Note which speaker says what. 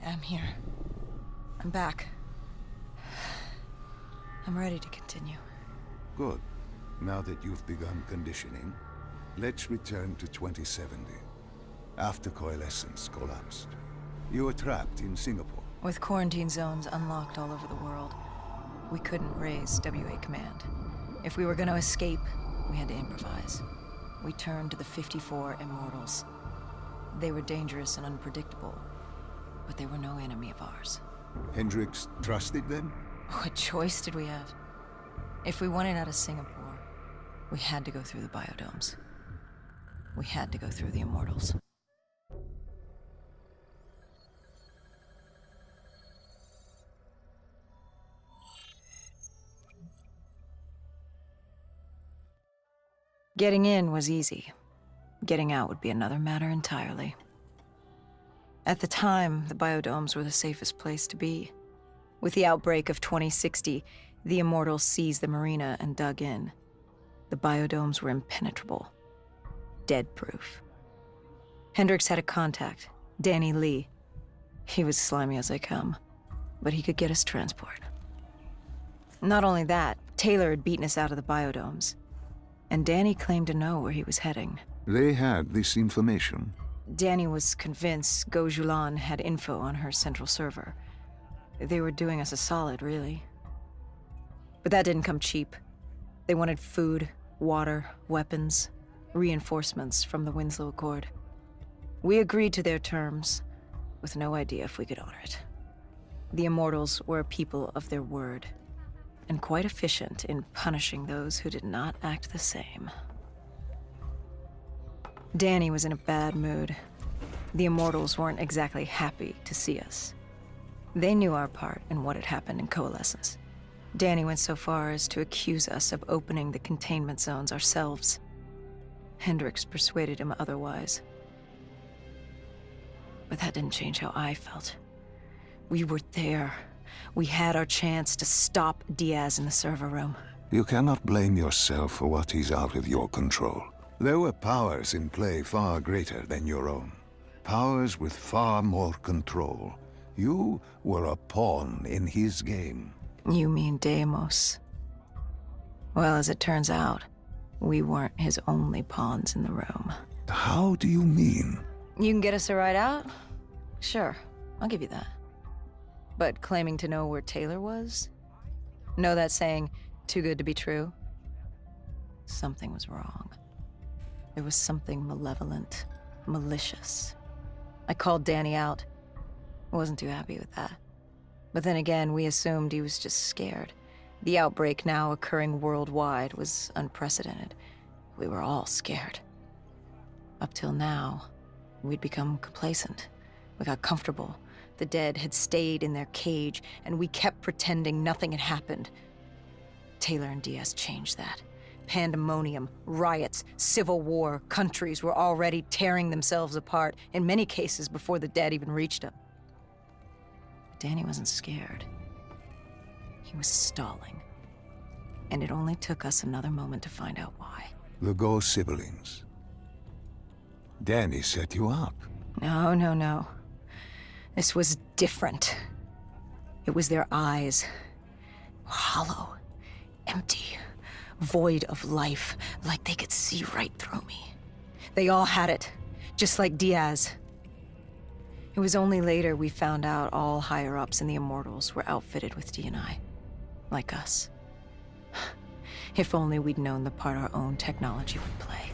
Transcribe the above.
Speaker 1: I'm here. I'm back. I'm ready to continue.
Speaker 2: Good. Now that you've begun conditioning, let's return to 2070. After Coalescence collapsed. You were trapped in Singapore.
Speaker 1: With quarantine zones unlocked all over the world, we couldn't raise WA command. If we were going to escape, we had to improvise. We turned to the 54 Immortals. They were dangerous and unpredictable, but they were no enemy of ours.
Speaker 2: Hendricks trusted them?
Speaker 1: What choice did we have? If we wanted out of Singapore, we had to go through the biodomes. We had to go through the Immortals. Getting in was easy. Getting out would be another matter entirely. At the time, the biodomes were the safest place to be. With the outbreak of 2060, the Immortals seized the marina and dug in. The biodomes were impenetrable. Dead-proof. Hendricks had a contact, Danny Lee. He was slimy as they come, but he could get us transport. Not only that, Taylor had beaten us out of the biodomes, and Danny claimed to know where he was heading.
Speaker 2: They had this information.
Speaker 1: Danny was convinced Gojulan had info on her central server. They were doing us a solid, really. But that didn't come cheap. They wanted food, water, weapons, reinforcements from the Winslow Accord. We agreed to their terms, with no idea if we could honor it. The Immortals were a people of their word, and quite efficient in punishing those who did not act the same. Danny was in a bad mood. The Immortals weren't exactly happy to see us. They knew our part in what had happened in Coalescence. Danny went so far as to accuse us of opening the containment zones ourselves. Hendricks persuaded him otherwise. But that didn't change how I felt. We were there. We had our chance to stop Diaz in the server room.
Speaker 2: You cannot blame yourself for what is out of your control. There were powers in play far greater than your own. Powers with far more control. You were a pawn in his game.
Speaker 1: You mean Deimos? Well, as it turns out, we weren't his only pawns in the room.
Speaker 2: How do you mean?
Speaker 1: You can get us a ride out? Sure, I'll give you that. But claiming to know where Taylor was? Know that saying, too good to be true? Something was wrong. There was something malevolent, malicious. I called Danny out. I wasn't too happy with that. But then again, we assumed he was just scared. The outbreak now occurring worldwide was unprecedented. We were all scared. Up till now, we'd become complacent. We got comfortable. The dead had stayed in their cage, and we kept pretending nothing had happened. Taylor and Diaz changed that. Pandemonium, riots, civil war, countries were already tearing themselves apart, in many cases before the dead even reached them. But Danny wasn't scared. He was stalling. And it only took us another moment to find out why.
Speaker 2: The Go siblings. Danny set you up.
Speaker 1: No. This was different. It was their eyes. Hollow, empty, void of life, like they could see right through me. They all had it, just like Diaz. It was only later we found out all higher-ups in the Immortals were outfitted with D&I, like us. If only we'd known the part our own technology would play.